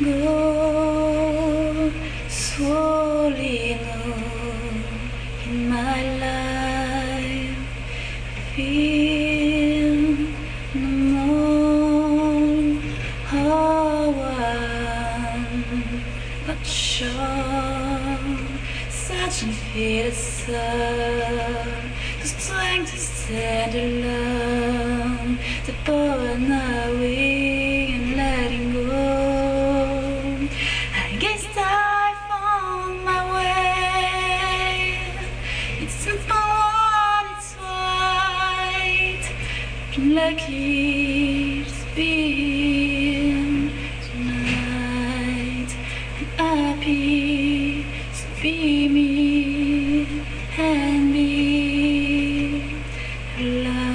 go slowly in my life. Feel no more how I'm not sure. Such a feel the strength to stand alone, the power knowing and letting go. I guess I found my way. It's simple and it's right. I'm lucky to be here tonight. I'm happy to be me and be alive.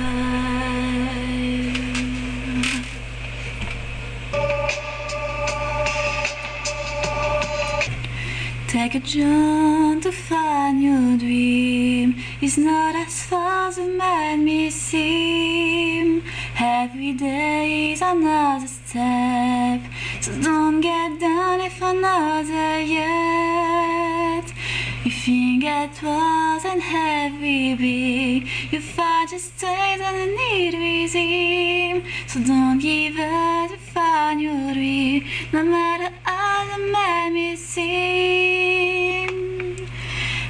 Take a jaunt to find your dream. It's not as far as it might may seem. Every day is another step, so don't get down if another yet. You think it wasn't heavy big, you find just stays underneath resume. So don't give up to find your dream, no matter how the man may seem.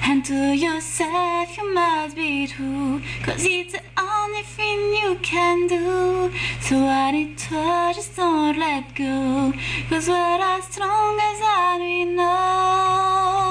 And to yourself you must be true, 'cause it's the only thing you can do. So what it was, just don't let go, 'cause we're as strong as we know.